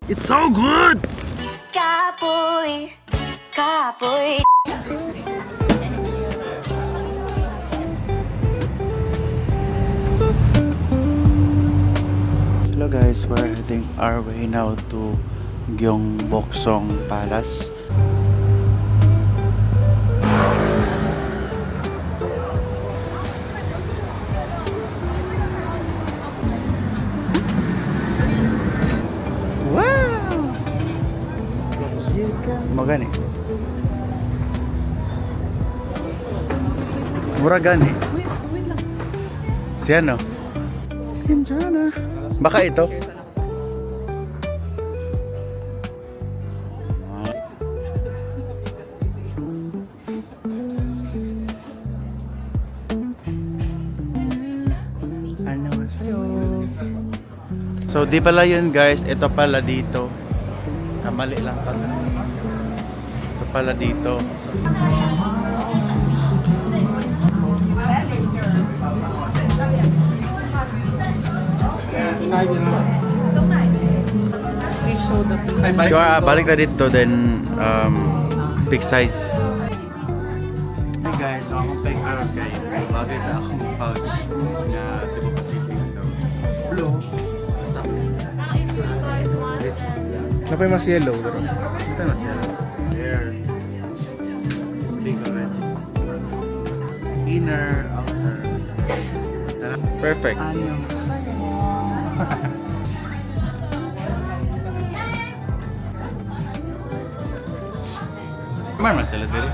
It's so good! Kapoy, kapoy. Hello guys, we're heading our way now to Gyeongbokgung Palace. Magani. Mura gani. Wait lang. Si ano? Kinjana. Baka ito? Ano sa'yo? So di pala yun guys, ito pala dito. Kamali lang pala. Ito pala dito. Please show the people. Balik na dito then big size. Hey guys, so akong paying araw kayo. Bagay sa akong pouch na Cebu Pacific. So, blue. Ano pa yung mas yellow? Ito na siya. There. Big already. Inner, outer. Perfect. Ayong sa'yo. Kumar sila dito.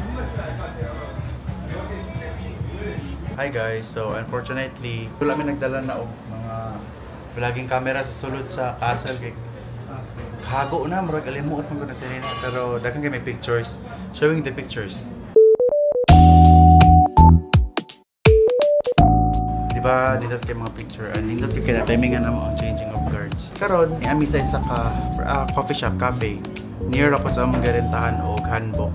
Hi guys, so unfortunately wala kami nagdala na og mga vlogging camera sa sulod sa castle kay hago na murag alimuot man ko na sinina pero daghang kay may pictures showing the pictures. Diba nindot kay mga picture and nindot kay na timingan na mo ang changing of guards. Karon ni ami sa isa ka coffee shop cafe near ako sa among garentahan og Hanbok.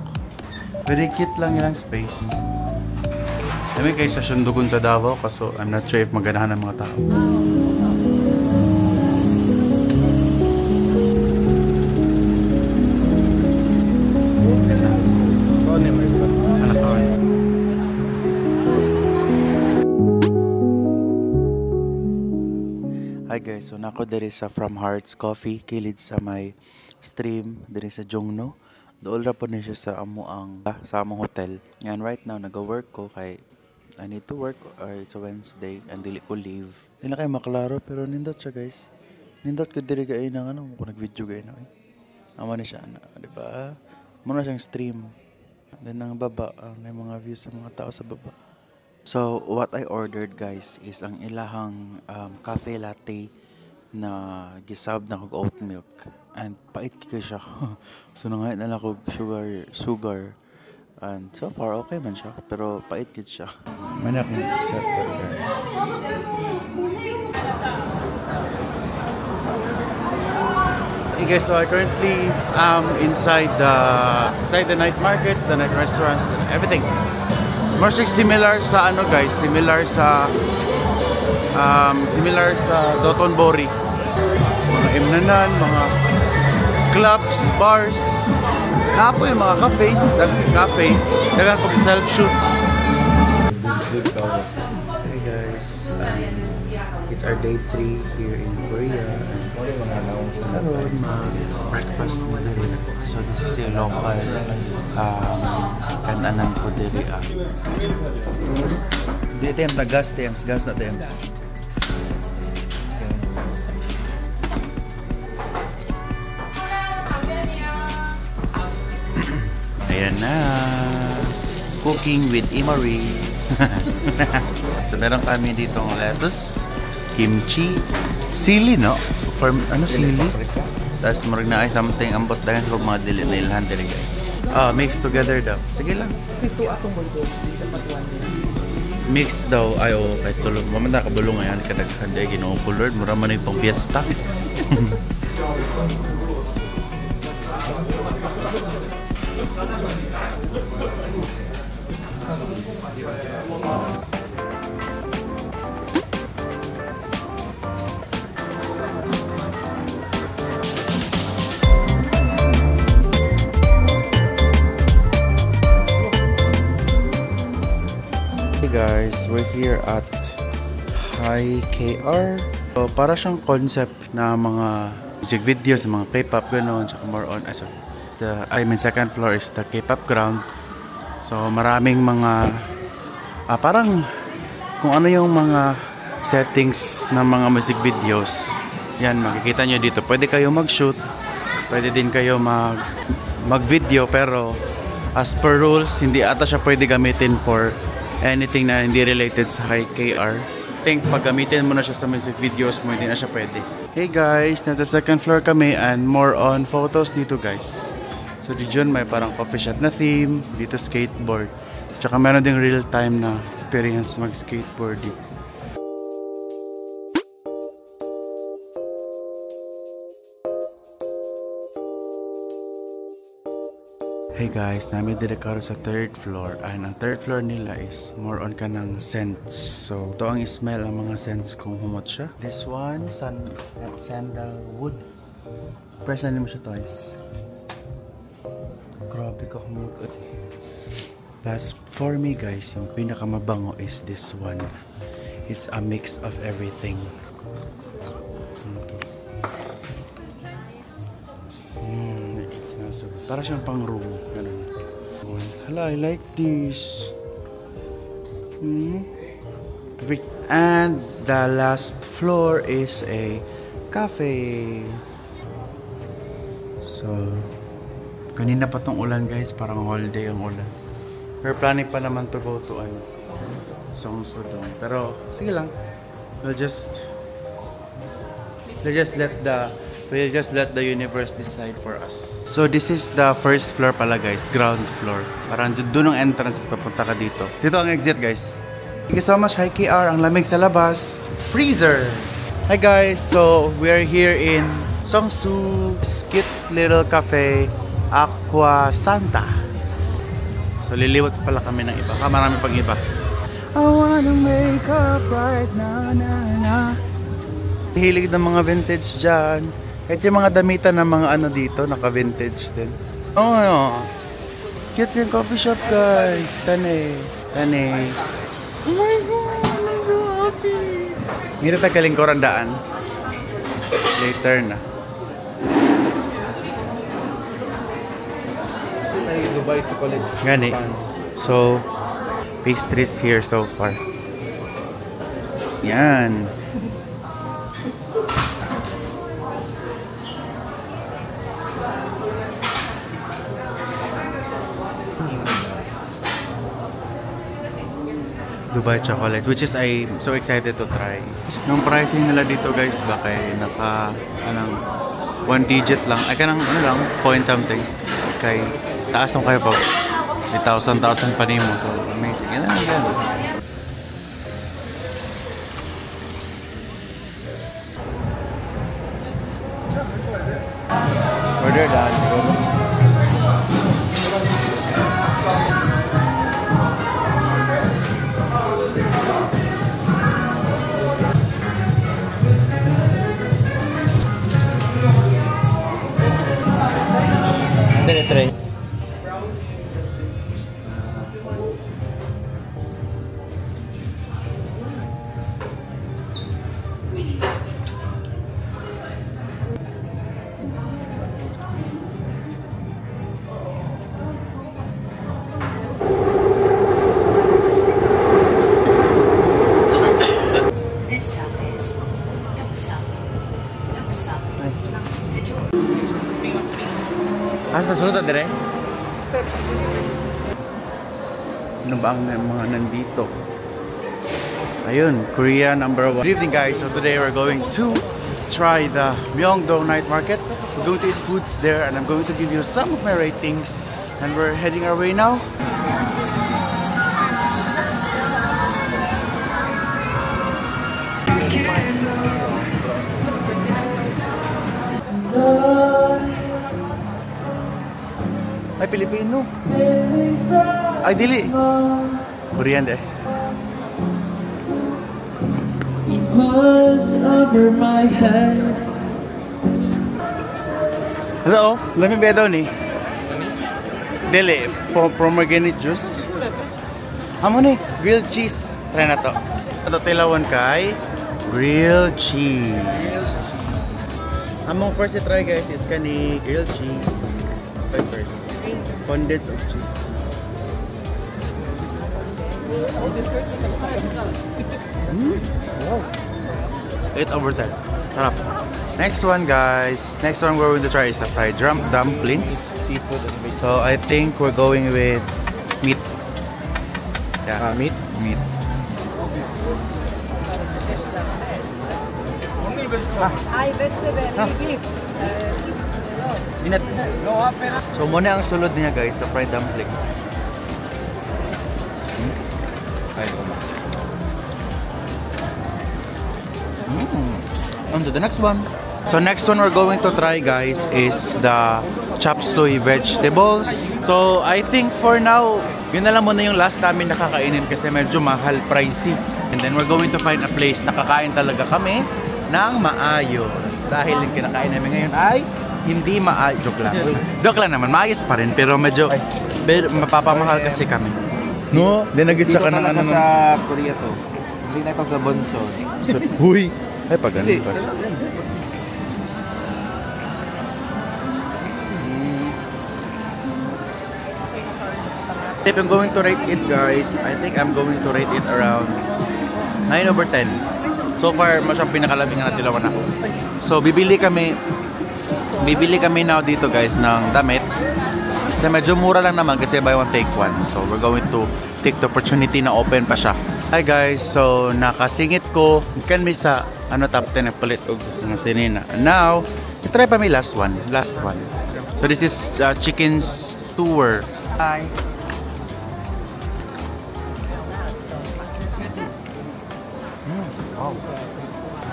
Very cute lang ilang space. Dami kayo sa Sundugon sa Davao kaso I'm not sure if maganahan ng mga tao. Hi guys, so nako diri sa From Hearts Coffee kilid sa may stream diri sa Jongno. Dool ra po ni siya sa among hotel. And right now naga-work ko kay I need to work it's a Wednesday and dili ko leave. Di na kayo maklaro pero nindot siya guys. Nindot ko diri gay nang ano ko nag-video gay na Amo ni siya na, di ba? Muna siyang stream. Then ang baba may mga views sa mga tao sa baba. So what I ordered guys is ang ilahang cafe latte na gisab na kog oat milk and pait kay siya. So nangay na lang kog sugar and so far okay man siya pero pait gid siya. Manak mo set burger. Hey guys, so I currently inside the night markets, the night restaurants, everything. More similar sa ano guys, similar sa Dotonbori. Mga imnanan, mga clubs, bars. Napo yung mga cafe, dagan po self-shoot. Hey guys, it's our day 3 here in Korea. Karon breakfast mo diri. So this is the local kananan ko diri. Di tem na gas na tem. Ayan na. Cooking with Imari. So meron kami ditong lettuce, kimchi, sili no? For ano sili? Tapos marag na ay something ambot dagan sa mga dili na ilhan dili guys. Mix together daw. Sige lang. Ito atong bulgo sa patuan. Mix daw ay kay tulog. Mamanda ka bulong ayan kadaghan day Ginoo ko Lord, mura man pang fiesta. here at Hi KR. So, para siyang concept na mga music videos, mga K-pop gano'n, so more on, second floor is the K-pop ground. So maraming mga parang kung ano yung mga settings ng mga music videos, yan makikita nyo dito. Pwede kayo mag-shoot, pwede din kayo mag-video, pero as per rules, hindi ata siya pwede gamitin for anything na hindi related sa Hi KR. I think pag gamitin mo na siya sa music videos mo, hindi na siya pwede. Hey guys, nasa second floor kami and more on photos dito guys. So dito may parang coffee shop na theme, dito skateboard. Tsaka meron ding real time na experience mag-skateboard dito. Hey guys, namin dire karo sa third floor. And ang third floor nila is more on ka ng scents. So ito ang smell ang mga scents kung humot siya. This one, sandalwood. Present mo siya twice. Grabe ka humot kasi. Plus for me guys, yung pinakamabango is this one. It's a mix of everything. Para siyang pang room. Hala, I like this. And the last floor is a cafe. So, kanina pa tong ulan guys. Parang holiday ang ulan. We're planning pa naman to go to Seongsu doon. Pero, sige lang. We'll just let the universe decide for us. So this is the first floor pala guys, ground floor. Parang doon ang entrance, papunta ka dito. Dito ang exit guys. Thank you so much Hi KR, ang lamig sa labas. Freezer! Hi guys, so we are here in Seongsu, cute little cafe, Aqua Santa. So liliwat pala kami ng iba, marami pang iba. I wanna make up right now, na. Hilig ng mga vintage dyan. Kahit yung mga damitan ng mga ano dito, naka-vintage din. Oh, no. Cute yung coffee shop, guys. Tane. Oh my God, I'm so happy. Hindi na tagalingkoran daan. Later na. Dubai chocolate. Gani. So, pastries here so far. Yan. Dubai chocolate, which is I'm so excited to try. Yung pricing nila dito guys, baka naka 1 digit lang, ay kanang point something. Kay taas ng kayo pa, 1,000 pa nimo, so amazing. Yan lang yan. Order that. Try. Asa sunod dire? Ano ba ang mga nandito? Ayun, Korea #1. Good evening guys, so today we're going to try the Myeongdong night market. We're going to eat foods there and I'm going to give you some of my ratings. And we're heading our way now. Ay, Pilipino. Ay, dili. Korean eh. It was over my head. Hello, lamig ba daw ni? Dili, pomegranate juice. Amo ni, grilled cheese. Try na to. Ito tilawan kay grilled cheese. Among first i-try guys is kani grilled cheese. Try first. Condensed of cheese. 8/10. Sarap. Next one guys. Next one we're going to try is the fried dumplings. So I think we're going with meat. Yeah, meat. Meat. Ay, vegetable, beef. Dinat. So muna ang sulod niya guys sa fried dumplings. On to the next one. So next one we're going to try guys is the chop suey vegetables. So I think for now, yun na lang muna yung last namin nakakainin kasi medyo mahal, pricey. And then we're going to find a place na kakain talaga kami ng maayos. Dahil yung kinakain namin ngayon ay hindi maayos. Joke lang. Joke lang naman, maayos pa rin pero medyo mapapamahal kasi kami. No? Dinagit ka na ano sa Korea to. Hindi na ito gabonso. Huy! Ay, pag ganun pa. If I'm going to rate it guys, I think I'm going to rate it around 9/10. So far, mas ang pinakalabing na tilawan ako. So bibili kami now dito guys ng damit. Kasi medyo mura lang naman kasi buy one take one. So we're going to take the opportunity na open pa siya. Hi guys, so nakasingit ko kan mi sa top 10 na palit og mga sinina. Now, i-try pa mi last one. So this is chicken stewer. Hi.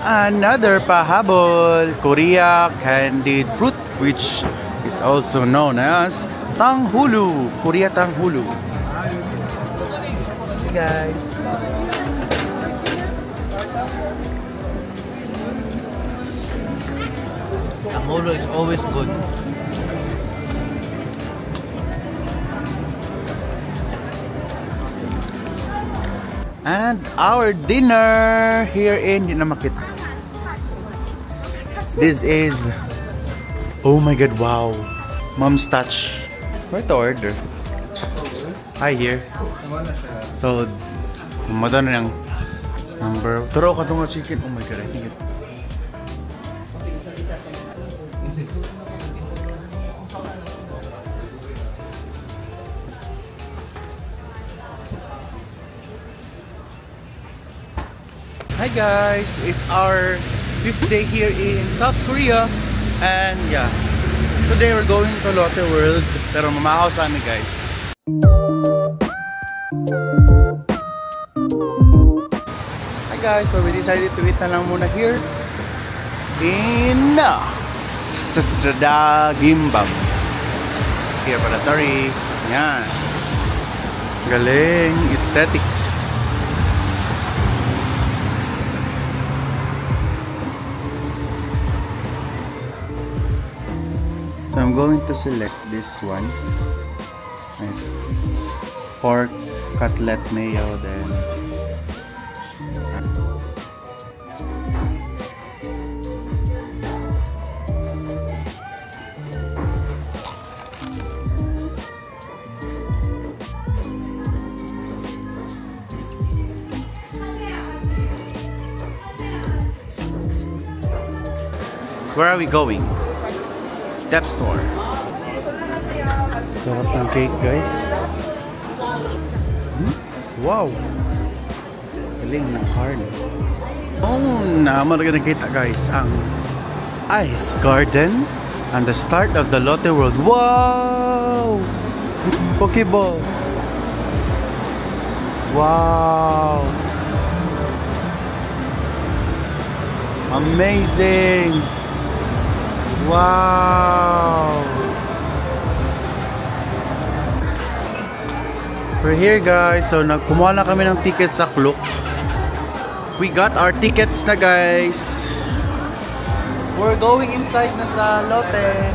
Another pahabol, Korea candied fruit, which is also known as tanghulu, Korea tanghulu. Hey guys. Tanghulu is always good. And our dinner here in Dinamakita. This is, oh my god, wow, Mom's touch. Where to order? Hi here. So, madami ng number. Turo ka itong chicken. Oh my god, I think it. Hi guys, it's our 5th day here in South Korea, and yeah, today we're going to Lotte World, pero mamahaw sa amin guys. Hi guys, so we decided to eat na lang muna here in Sastrada Gimbap. Here pala, sorry. Yan. Galing, aesthetic. So I'm going to select this one. Pork cutlet mayo, then where are we going? Dep store. Sarap ng cake guys. Wow! Galing ng carne. Oh, naman na nakita guys ang Ice Garden and the start of the Lotte World. Wow! Pokeball. Wow! Amazing! Wow! We're here guys, so kumuha na kami ng tickets sa Klook. We got our tickets na guys. We're going inside na sa Lotte.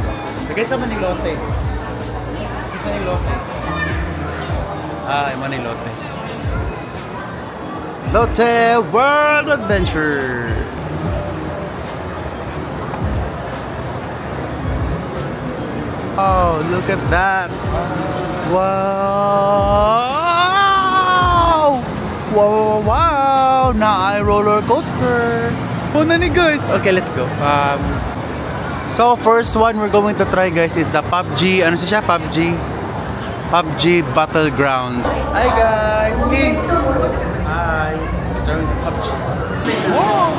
Nakita mo ni Lotte? Nakita ni Lotte? Ah, ima ni Lotte. Lotte World Adventure. Oh, look at that. Wow! Wow, wow! Na ay roller coaster. Oh, nani guys. Okay, let's go. So first one we're going to try guys is the PUBG. Ano siya? PUBG Battlegrounds. Hi guys. Hey. Hi. Trying the PUBG. Wow.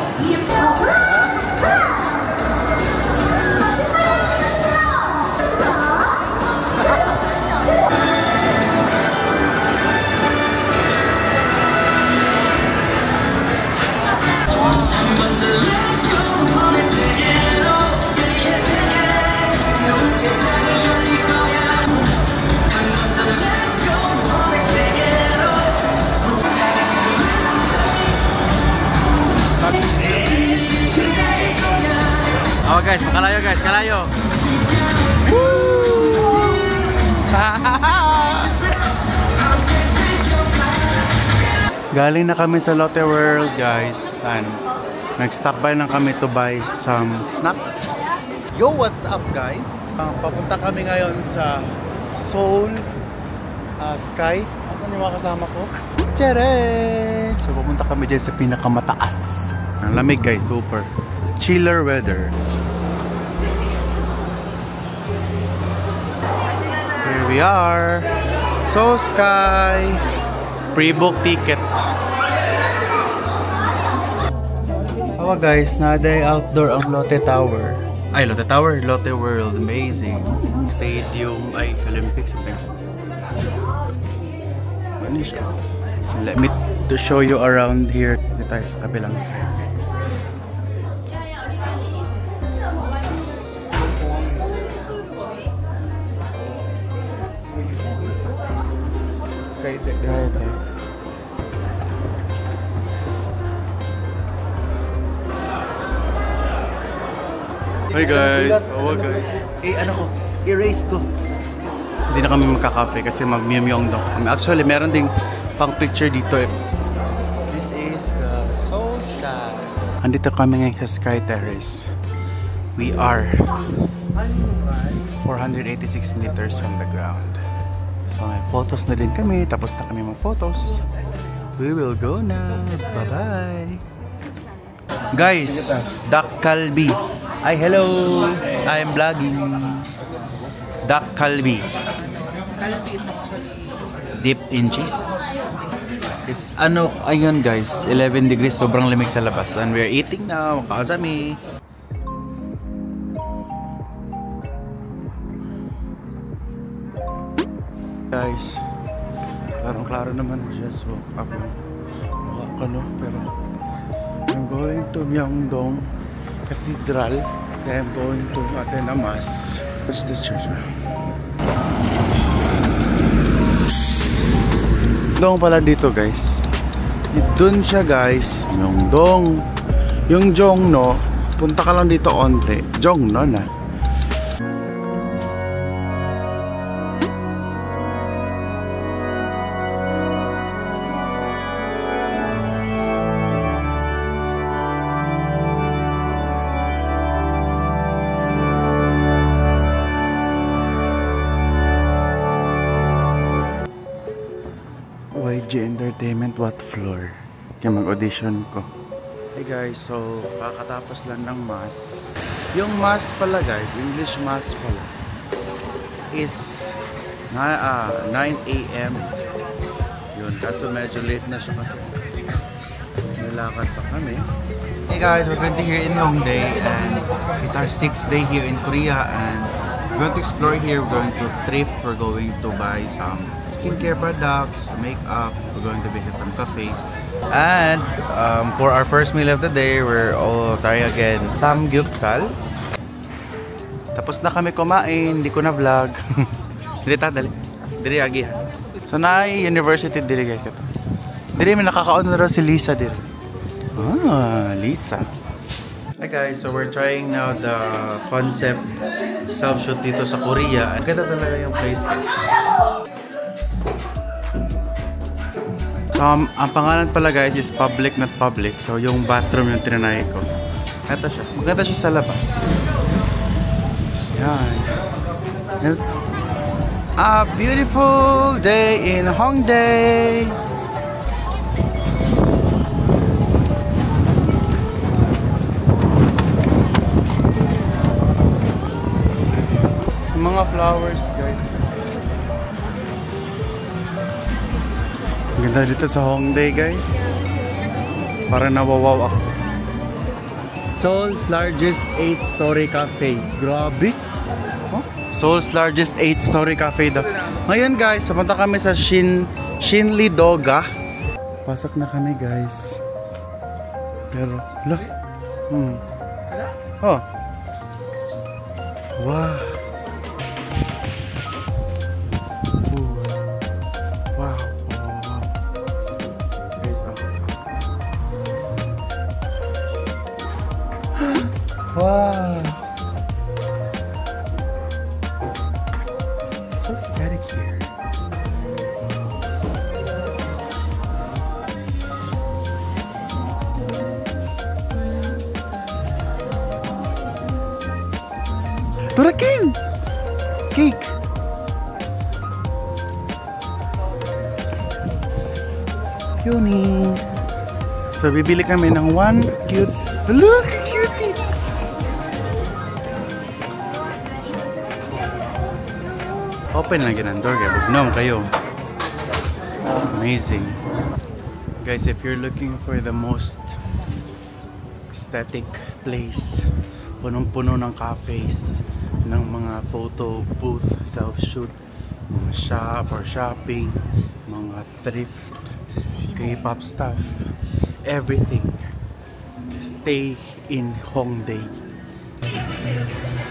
Oh guys, makalayo guys, kalayo. Galing na kami sa Lotte World guys. And nag-stop by lang kami to buy some snacks. Yo, what's up guys? Papunta kami ngayon sa Seoul Sky. Asan yung mga kasama ko? Tcharan! So pupunta kami dyan sa pinakamataas. Ang lamig guys, super. Chiller weather. Here we are. So Sky. Pre-book ticket. Oh guys, naday outdoor ang Lotte Tower. Ay, Lotte Tower, Lotte World. Amazing. Stadium, ay, Olympics. Ano siya? Let me to show you around here. Dito tayo sa kabilang side. Hi guys! Oh guys! Ano ko? Erase ko! Hindi na kami magkakape kasi mag-myung-myung daw kami. Actually, meron ding pang picture dito eh. This is the Seoul Sky. Andito kami ngayon sa Sky Terrace. We are 486 meters from the ground. So may photos na din kami. Tapos na kami mag-photos. We will go now. Bye-bye! Guys! Dak Kalbi. Hi, hello! I am vlogging. Dak Kalbi. Kalbi is actually Deep in cheese. It's ayun guys, 11 degrees, sobrang lamig sa labas. And we are eating now, kasami. Guys, klarong-klaro naman siya. So, ako, pero I'm going to Myeongdong Cathedral. Then I'm going to attend a mass. What's the church? Myeongdong pala dito guys. Doon siya guys. Myeongdong. Yung Jongno, punta ka lang dito onte. Jongno na. YG Entertainment, what floor? Kaya mag-audition ko. Hey guys, so kakatapos lang ng mass. Yung mass pala guys, English mass pala, is 9 AM. Yun, kaso medyo late na siya kasi nilakad pa kami. Hey guys, we're currently here in Hongdae and it's our 6th day here in Korea and we're going to explore here, we're going to thrift, we're going to buy some skincare products, makeup, we're going to visit some cafes. And for our first meal of the day, we're all trying again samgyeopsal. Tapos na kami kumain, hindi ko na vlog. Dali. Diri agi ha. So na university diri guys kato. Diri may nakakaon na raw si Lisa diri. Lisa. Hi guys, so we're trying now the concept self-shoot dito sa Korea. Ang ganda talaga yung place guys. So So, ang pangalan pala guys is public not public. So, yung bathroom yung tinanay ko. Ito siya. Maganda siya sa labas. Yan. A beautiful day in Hongdae. Mga flowers guys. Ganda dito sa Hongdae guys. Parang nawawaw ako. Seoul's largest 8-story cafe. Grabe. Huh? Seoul's largest 8-story cafe daw. Ngayon guys, pumunta kami sa Shinli-doga. Pasok na kami guys. Pero, la. Oh. Wow. Wow. Wow. So static here. Turakin! Cake! Cutie! So bibili kami ng one cute. Look! Cutie! Open lang yun ang door kaya bugnaw kayo. Amazing. Guys, if you're looking for the most aesthetic place, punong-puno ng cafes, ng mga photo booth, self-shoot, mga shop or shopping, mga thrift, K-pop stuff, everything. Stay in Hongdae.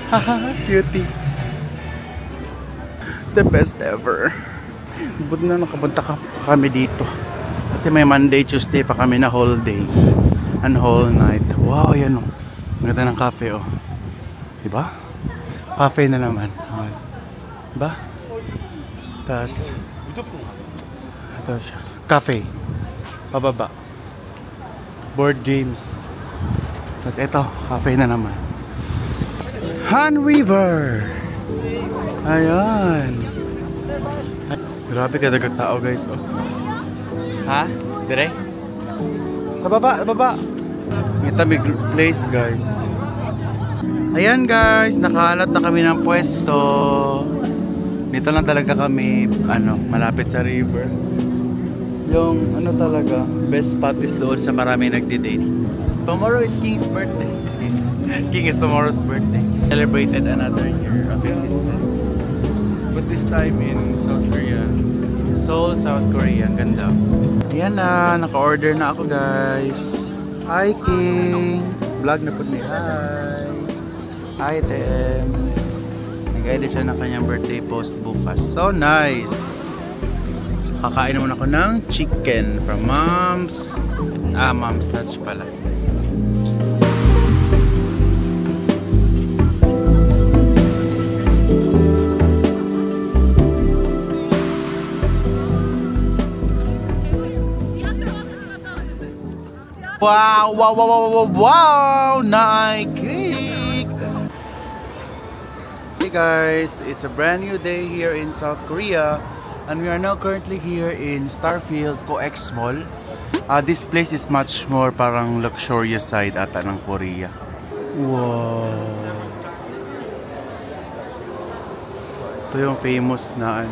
Haha, cutie. The best ever. Buti na nakapunta kami dito. Kasi may Monday, Tuesday pa kami na whole day and whole night. Wow, yan o. Ang ganda ng cafe o. Diba? Cafe na naman. Diba? Tapos ito siya. Cafe. Pababa. Board games. Tapos ito. Cafe na naman. Han River. Ayan. Grabe kadagat tao guys oh. Ha? Dire? Sa baba, baba. Ito may place guys. Ayan guys, nakahanap na kami ng pwesto. Dito lang talaga kami, malapit sa river. Yung talaga, best spot is doon sa marami nagdi-date. Tomorrow is King's birthday. King is tomorrow's birthday. Celebrated another year of existence. But this time in South Korea. Seoul, South Korea. Ang ganda. Ayan na, naka-order na ako guys. Hi King! Vlog na po ni hi! Hi Tem! Nag-edit siya ng kanyang birthday post bukas. So nice! Kakain naman ako ng chicken from Mom's. Mom's Touch pala. Wow, wow, wow, wow, wow, wow, Nike! Hey guys, it's a brand new day here in South Korea and we are now currently here in Starfield COEX Mall. This place is much more parang luxurious side ata ng Korea. Wow! Ito yung famous na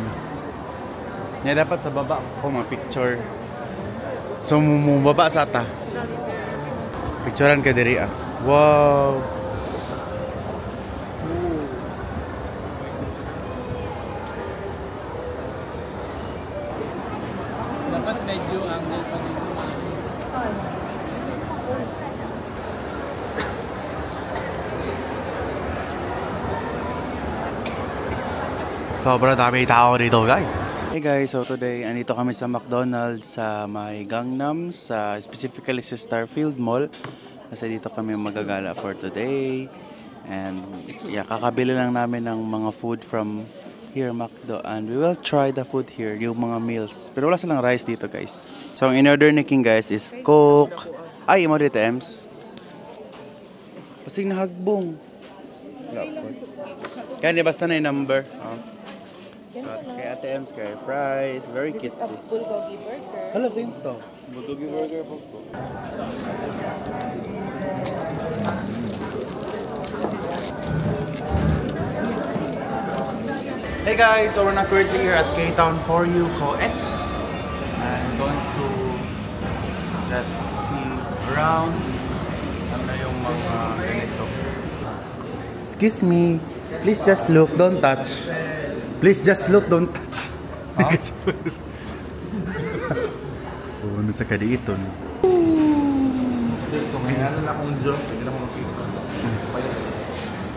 dapat sa baba ko ma-picture. So, baba sa ata. Picturean ka diri ah. Wow. Dapat medyo angle pa dito. Sobrang dami tao dito guys. Hey guys, so today andito kami sa McDonald's sa may Gangnam, specifically sa Starfield Mall. Kasi dito kami magagala for today. And yeah, kakabili lang namin ng mga food from here, McDo. And we will try the food here, yung mga meals. Pero wala silang rice dito, guys. So, ang in-order ni King, guys, is Coke. Ay, mo dito, Ems. Pasig na hagbong. Wala po. Kaya di basta na yung number. So, kay Ate Ems, kay fries. Very cutesy. Bulgogi burger. Hala, same to. Bulgogi burger po po. Hey guys, so we're not currently here at K-Town For You Co-X. I'm going to just see around. Ano yung mga ganito. Excuse me. Please just look, don't touch. Please just look, don't touch. Ano sa kadiiton?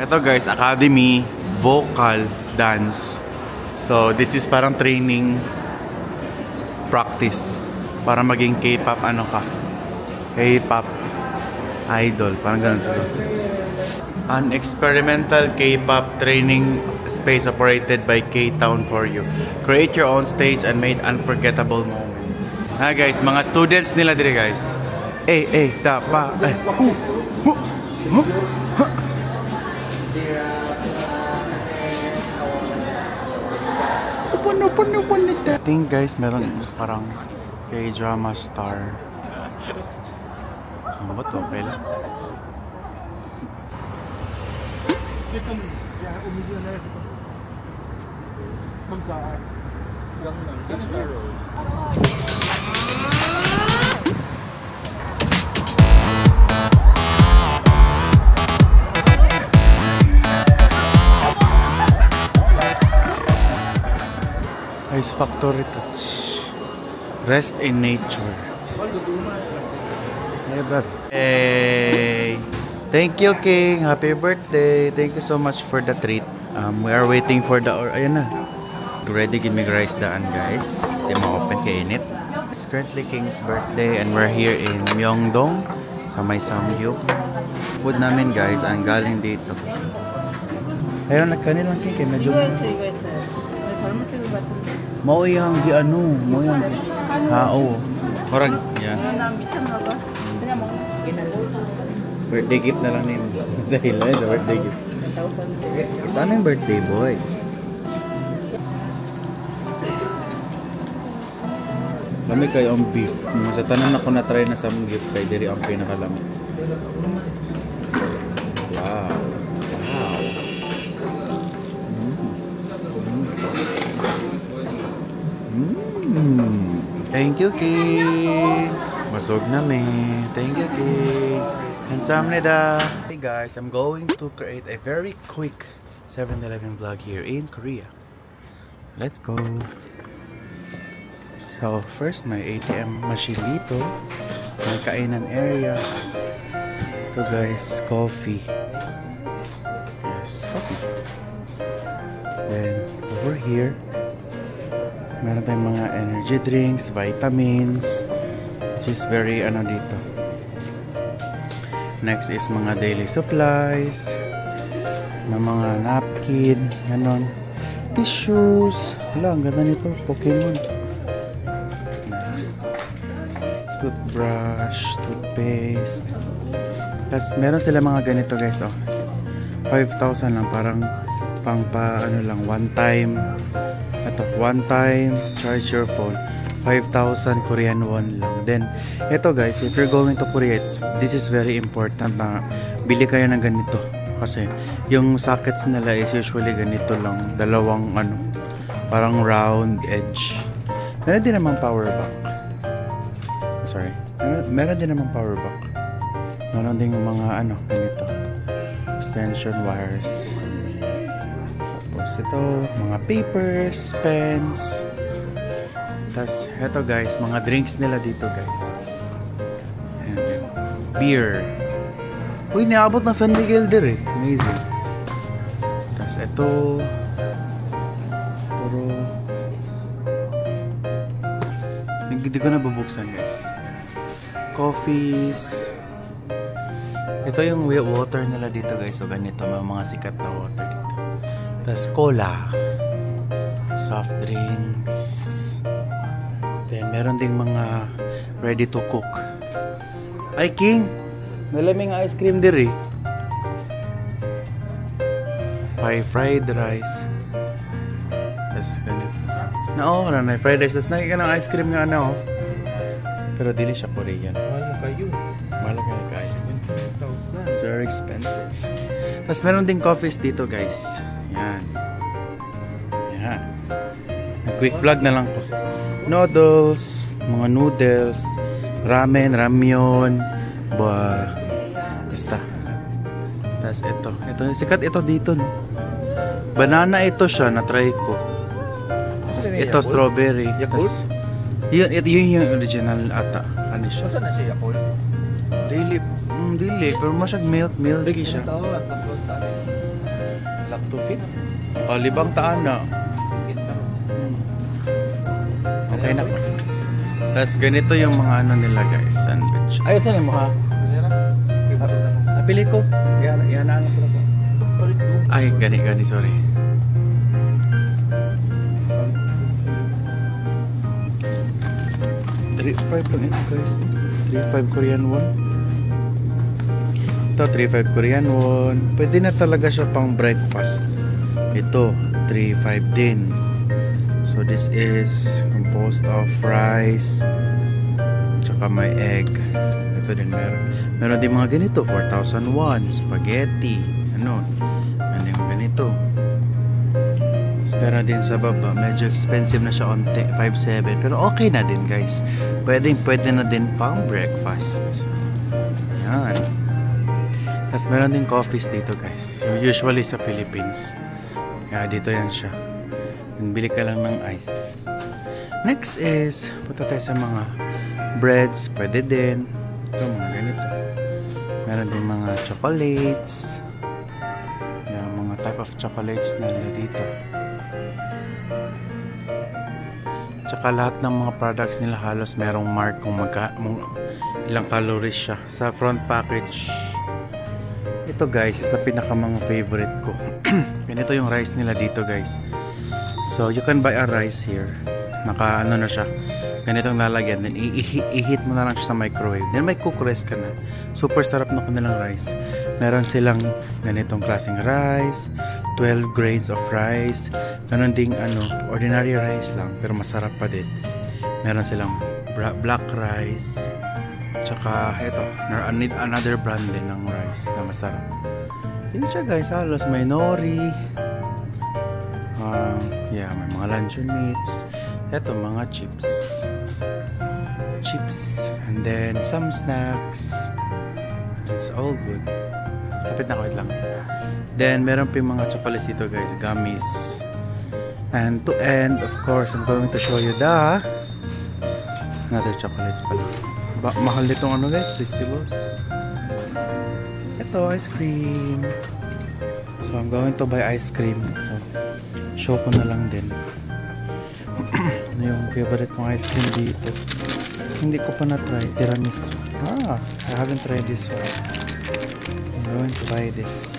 Ito guys, Academy Vocal Dance. So this is parang training practice para maging K-pop ano ka. K-pop idol, parang ganun sila. An experimental K-pop training space operated by K-Town For You. Create your own stage and make unforgettable moments. Ha guys, mga students nila dire guys. Tapa. I think guys, meron parang K-drama star. Ano ba to? Okay lang. Ice Factory Touch. Rest in nature. Hey! Thank you, King. Happy birthday. Thank you so much for the treat. We are waiting for the... Ayan na. Ready give me rice daan, guys. Di ma-open kay init. It's currently King's birthday and we're here in Myeongdong sa may Samgyup. Food namin, guys, ang galing dito. Ayun, nagkanilang King kay medyo... Mao yang di ano, mo yang hao. Orang ya. Birthday gift na lang nimo. Dahil na sa birthday gift. Ano yung birthday boy? Kami kayo ang beef. Sa tanan ako na try na sa gift kay diri ang pinakalam. Wow. Thank you, King. Masog na me. Thank you, King. Kamsahamnida. Hey guys, I'm going to create a very quick 7-Eleven vlog here in Korea. Let's go. So first, may ATM machine dito. May kainan area. Ito guys, coffee. Yes, coffee. Then over here, meron tayong mga energy drinks, vitamins, which is very ano dito. Next is mga daily supplies, na mga napkin, ganon, tissues. Wala, ang ganda nito, Pokemon. Toothbrush, toothpaste. Tapos meron sila mga ganito guys, oh. 5,000 lang, parang pang ano lang, one time. Ito, one time, charge your phone. 5,000 Korean won lang. Then, ito guys, if you're going to Korea, this is very important na bili kayo ng ganito. Kasi, yung sockets nila is usually ganito lang. Dalawang ano, parang round edge. Meron din naman power bank. Sorry. Meron din naman power bank. Meron din mga ano, ganito. Extension wires. Tapos ito, mga papers, pens. Tapos eto guys, mga drinks nila dito guys. Ayan. Beer. Uy, niabot na San Miguel dir eh. Amazing. Tapos ito, puro hindi ko na bubuksan guys. Coffees. Ito yung water nila dito guys. So ganito, may mga sikat na water dito. Tapos cola. soft drinks. Then, meron ding mga ready to cook. Ay, King! Nalaming ice cream diri. Fried rice. Tapos, ganito. Na fried rice. Tapos, nakika ng ice cream nga oh. Pero, dili siya Korean. Mahal kayo. Mahal kayo. 1,000. It's very expensive. Tapos, meron ding coffees dito, guys. Yan. Yan. Quick vlog na lang po. Noodles, mga noodles, ramen, ramyon, basta. Tapos ito, sikat ito dito, no? Banana ito siya, na-try ko. Tapos ito, strawberry. Yakult? Yun yung original ata. Ano siya? Saan na siya, Yakult? Dili, pero masyag milky siya. Ito, at pasunta. Lactofit? O, libang taan na. Okay na po. Tapos ganito yung mga ano nila guys, sandwich. Ay, saan mo ha? Napili ko. Yan na ko na po. Ay, gani, sorry. $3.5 lang ito guys. $3.5 Korean won. Ito, $3.5 Korean won. Pwede na talaga siya pang breakfast. Ito, $3.5 din. So this is composed of rice, tsaka may egg. Ito din meron din mga ganito, 4,001 spaghetti, ano yung ganito. Pero din sa baba, medyo expensive na siya onte, 5,700, pero okay na din guys. Pwede na din pang breakfast. Yan. Tapos meron din coffees dito guys, usually sa Philippines. Kaya dito yan siya. Bili ka lang ng ice. Next is, punta tayo sa mga breads. Pwede din. Ito, mga ganito. Meron din mga chocolates. Yung mga type of chocolates na dito. Tsaka lahat ng mga products nila halos merong mark kung ilang calories siya. Sa front package. Ito guys, isa pinaka mga favorite ko. Ganito yung rice nila dito guys. So, you can buy a rice here. Naka, ano na siya. Ganitong lalagyan. Then, i-heat mo na lang siya sa microwave. Then, may cook rice ka na. Super sarap na kanilang rice. Meron silang ganitong klaseng rice. 12 grains of rice. Ganon ding, ordinary rice lang. Pero masarap pa din. Meron silang black rice. Tsaka, ito. Another brand din ng rice na masarap. Yun siya guys. Halos may nori. Yeah, may mga luncheon meats. Ito, mga chips. And then, some snacks. It's all good. Kapit na, wait lang. Then, meron pa yung mga chocolates dito, guys. Gummies. And to end, of course, I'm going to show you the another chocolates pala. Mahal nitong guys, Festivals. Ito, ice cream. So, I'm going to buy ice cream. So, show ko na lang din. Ano yung favorite kong ice cream dito. Hindi ko pa na-try. Tiramisu. I haven't tried this one. I'm going to buy this.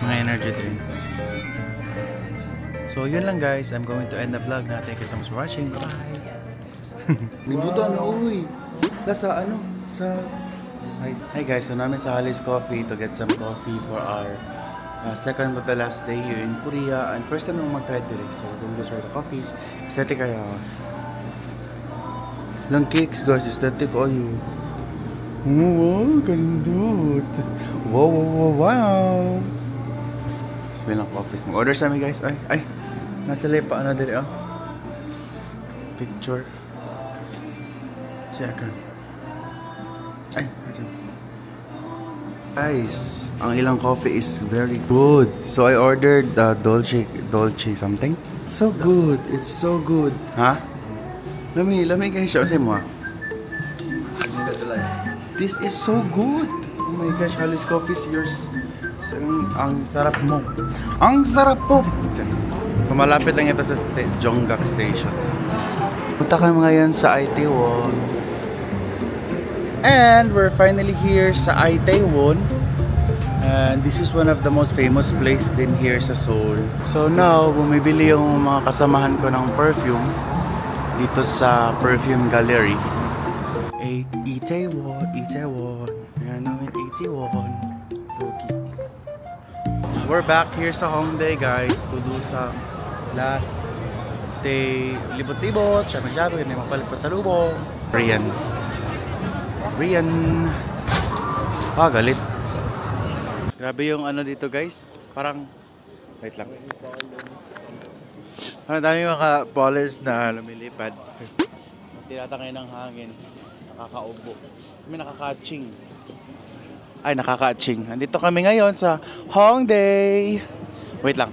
Mga energy drinks. So, yun lang guys. I'm going to end the vlog na. Thank you so much for watching. Bye! Minuto uy! Sa Hi guys, so namin sa Halle's Coffee to get some coffee for our second but the last day here in Korea, and first time nung mag-try dito, so we're going to try the coffees. Aesthetic kaya lang cakes guys, aesthetic oyo. Wow, gandut. Wow. Smell ng coffees. Mag-order sa amin guys. Ay, nasa lipa dito picture. Check. Ay, guys, ang ilang coffee is very good. So I ordered the Dolce something. It's so good. It's so good. Ha? Lami guys, show mo. This is so good. Oh my gosh, Halle's Coffee is yours. Ang sarap mo. Ang sarap po. Malapit lang ito sa Jonggak Station. Punta kami ngayon sa Itaewon. And we're finally here sa Itaewon. And this is one of the most famous place din here sa Seoul. So now, bumibili yung mga kasamahan ko ng perfume dito sa Perfume Gallery. Itaewon. Ayan namin, Itaewon. We're back here sa Hongdae, guys, to do some last day libot-libot, syabang-syabang, hindi mapalit pa sa lubong. Rian. Galit. Grabe yung ano dito, guys. Parang, wait lang. Ang dami mga police na lumilipad. Tinatangay ng hangin. Nakakaubo. Kami nakaka-aching. Ay, nakaka-aching. Nandito kami ngayon sa Hongdae. Wait lang.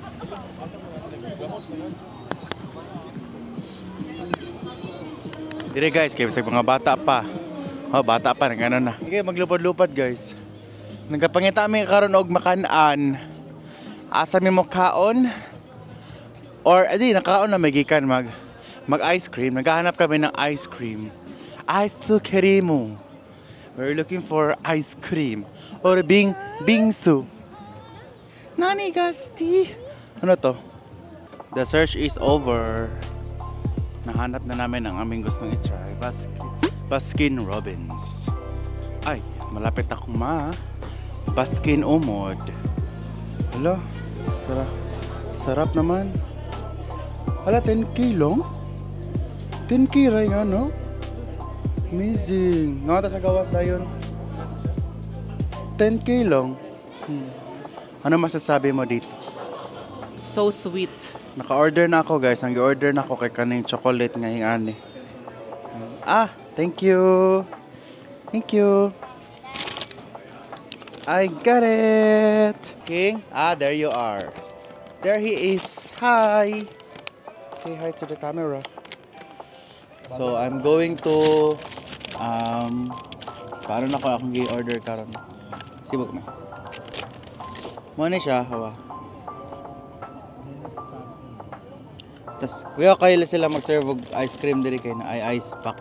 Dire guys, kaya sa mga bata pa. Oh, bata pa, nagano na. Okay, maglupad-lupad guys. Nagkapangita kami karon og makan-an. Asa mi mo kaon? Or edi nakaon na magikan mag ice cream. Naghahanap kami ng ice cream. Ice cream. We're looking for ice cream or bingsu. Nani gasti? Ano to? The search is over. Nahanap na namin ang aming gustong i-try. Baskin Robbins. Ay, malapit akong Baskin Umod. Hala, tara. Sarap naman. Hala, 10K lang? 10K rin nga, no? Amazing. Nga sa gawas na yun. 10K lang. Ano masasabi mo dito? So sweet. Naka-order na ako guys. Ang i-order na ako kay kaning chocolate nga yung ani. Thank you. Thank you. I got it. King? There you are. There he is. Hi. Say hi to the camera. So, I'm going to paano na ko akong i-order karon? Sibok mo. Muna siya, hawa. Tas kuya kayo sila mag-serve og ice cream diri kay na ay ice pack.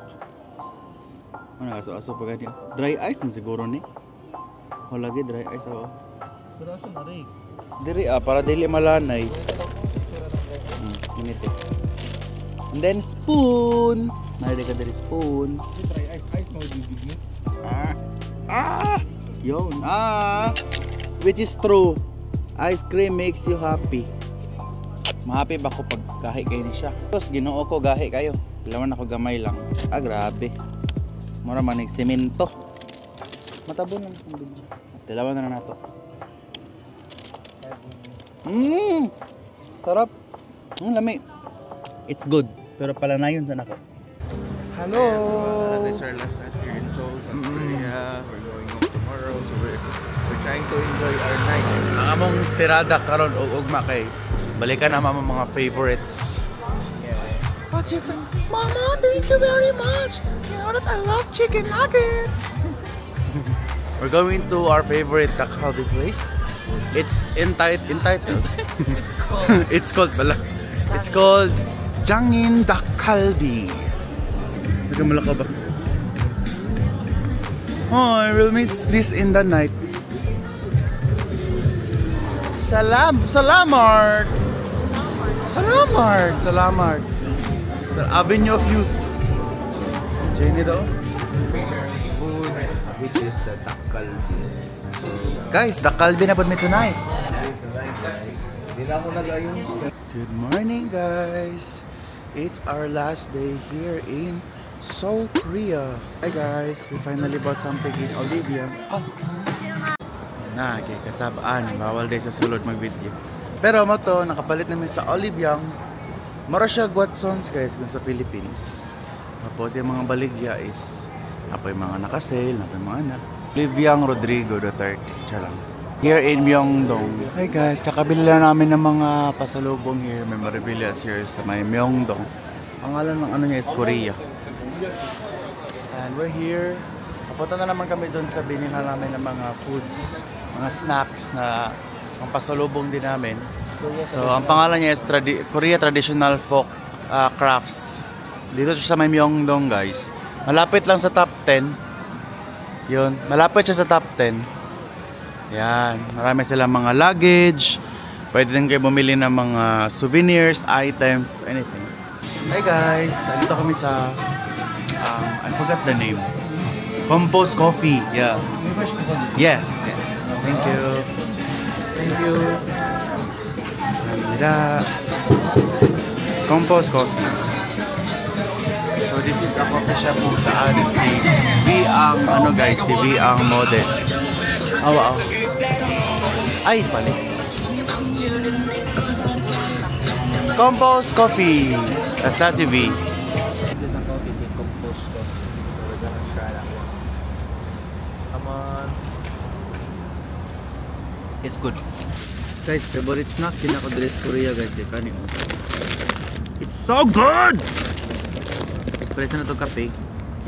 Ano aso pa gani? Dry ice man siguro ni. O lagi dry ice ako. Pero aso na rin. Diri para dili malanay. Minute. And then spoon. Nari ka diri spoon. Try ice mo bibig mo. Yun. Which is true. Ice cream makes you happy. Mahappy ba ko pag gahi kayo ni siya? Tapos ginoo ko gahi kayo. Laman ako gamay lang. Grabe. Mura manig semento. Matabo na ang video. Dalawa na nato. Sarap. Lami. It's good. Pero pala na yun sa nako. Hello. This is our last night here in Seoul, South Korea. We're going home tomorrow, so we're trying to enjoy our night. Ang among tirada karon og ugma kay balikan na mga favorites. What's your favorite? Mama, thank you very much. You know that I love chicken nuggets. We're going to our favorite Dakhalbi place. It's entitled. It's called pala. It's called Jangin Dakhalbi. Malakaw ba? Oh, I will miss this in the night. Salamat. Avenue of Youth. Jenny daw. Food, which is the Dakhalbi. Guys, Dakhalbi na po me tonight. Good Good morning, guys. It's our last day here in Seoul, Korea. Hi guys, we finally bought something in Olivia. Kay kasabaan, bawal day sa sulod mag-video. Pero mo to, nakapalit namin sa Oliviang. Mara siya Watsons guys kung sa Philippines. Tapos yung mga baligya is apoy mga nakasale, apoy mga anak. Oliviang Rodrigo Duterte. Chalang. Here in Myeongdong. Hi guys, kakabili lang namin ng mga pasalubong here. May maribilias here sa may Myeongdong. Pangalan ng ano niya is Korea. And we're here. Papunta na naman kami doon sa binila namin ng mga foods, mga snacks na ang pasalubong din namin. So, ang pangalan niya is Korea Traditional Folk Crafts. Dito siya sa may Myeongdong, guys. Malapit lang sa top 10. Yun, malapit siya sa top 10. Yan, marami silang mga luggage. Pwede din kayo bumili ng mga souvenirs, items, anything. Hey guys, dito kami sa I forgot the name. Compose Coffee. Yeah. Yeah. Thank you. Thank you. Samira. Compose Coffee. So this is a coffee shop kung saan si V ang ano guys, si V ang model. Wow. Ay, pali. Compose Coffee. Basta si V. Come on. It's good. Guys, favorite snack kinako diri sa Korea guys, kani mo. It's so good. Express na to kape.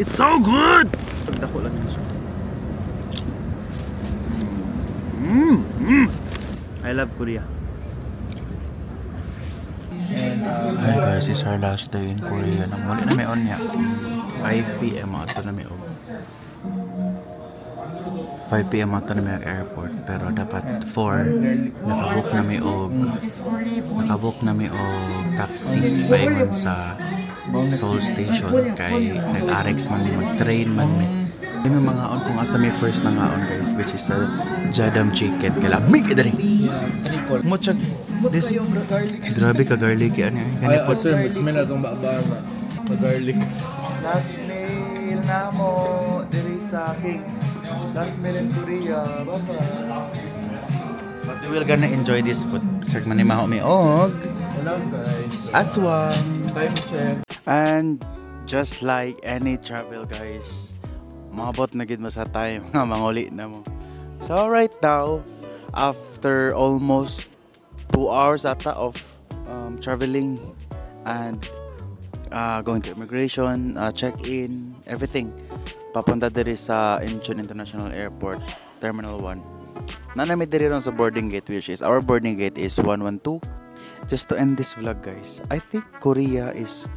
It's so good. Dako lang yun siya. I love Korea. Hi guys, it's our last day in Korea. Namuli na may on niya. 5 PM ato na may 5 PM ato na may airport, pero dapat 4 nakabook na may og taxi paingon sa Seoul Station kay nag-RX man din, mag-train man mi. Yung mga on kung asa may first na nga on guys, which is a Jadam chicken. Kaya mig idari. Mo check this. Grabe ka garlic yan eh. Ay, sir, mag-smell na itong bakbaan na garlic. Last meal na mo diri sa King. Last meal in Korea. Bye-bye. But we will gonna enjoy this food. Check man ni Maho mi og Wala guys. aswang. Time check. And just like any travel guys, mabot na gid mo sa time nga manguli na mo. So right now, after almost 2 hours ata of traveling and going to immigration, check-in, everything, papunta diri sa Incheon International Airport, Terminal 1. Nanami diri ron sa boarding gate, which is our boarding gate is 112. Just to end this vlog guys, I think Korea is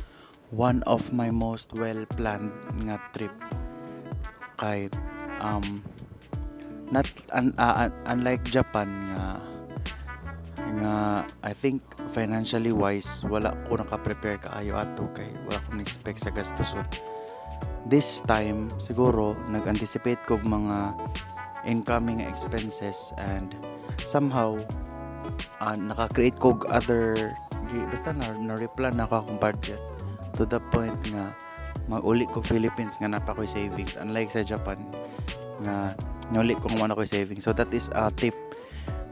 one of my most well-planned nga trip. Kay not unlike Japan nga I think financially wise wala ko naka-prepare kaayo ato kay wala ko na-expect sa gastuson. This time siguro nag-anticipate kog mga incoming expenses and somehow naka-create kog other basta na-replan na ako akong budget to the point nga mag-uli ko Philippines nga napa ko'y savings, unlike sa Japan nga nuli ko nga ko'y savings. So that is a tip.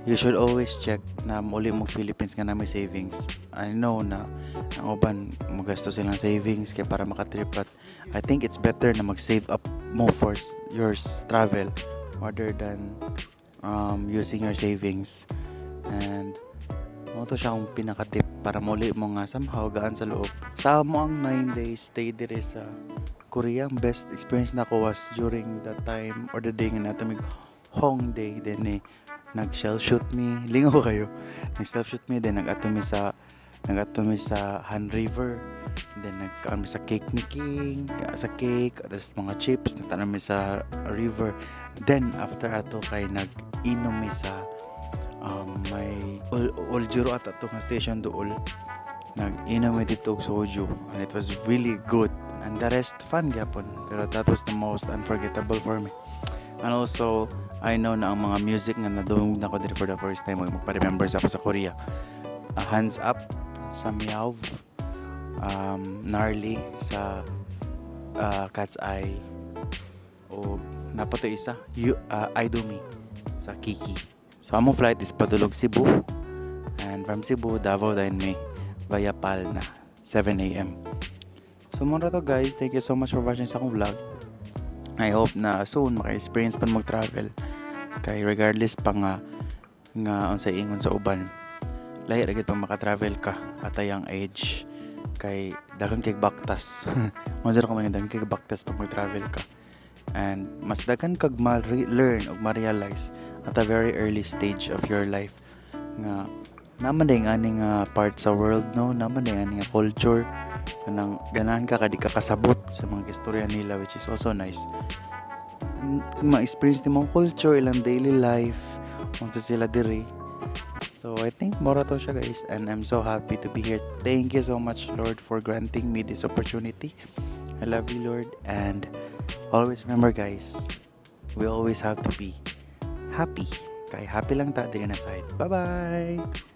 You should always check na muli mo Philippines nga na may savings. I know na ang uban magasto silang savings kaya para makatrip, but I think it's better na mag-save up mo for your travel rather than using your savings. And mo to siya akong pinaka-tip para muli mo nga somehow gaan sa loob. Sa mo ang 9 days stay dire sa Korea, ang best experience na ko was during the time or the day nga natamig Hongdae. Then nag-shell shoot me, lingo kayo, nag-shell shoot me, then nag-atomi sa Han River, then nagkaan mi sa cake ni King, sa cake, tapos mga chips, nagtanong mi sa river. Then after ato kay nag-inom mi sa may Oljuro at atong station dool, nag-inom mi dito og soju, and it was really good, and the rest fun gyapon, pero that was the most unforgettable for me. And also I know na ang mga music nga nadungog na ko dito for the first time, magpa-remember ako sa Korea. Hands Up sa Meow, Gnarly sa Cat's Eye, o napato isa I Do Me sa Kiki. So among flight is padulog Cebu, and from Cebu Davao din may via Palna 7 AM. So muna to guys, thank you so much for watching sa akong vlog. I hope na soon maka-experience pa mag-travel, kay regardless pa nga unsay ingon sa uban, lahi ra gid pang maka-travel ka at a young age, kay daghang kay baktas. Monster ko man daghang kay baktas pag mag-travel ka, and mas daghan kag ma-learn o ma-realize at a very early stage of your life nga naman day nga aning part sa world, no, naman day aning culture kanang ganahan ka kadi ka kasabot sa mga istorya nila, which is also nice. Ma-experience ni mong culture, ilang daily life, Unsa sila diri. So I think mora to siya guys, and I'm so happy to be here. Thank you so much Lord for granting me this opportunity. I love you Lord, and always remember guys, we always have to be happy. Kay happy lang ta diri na side. Bye bye.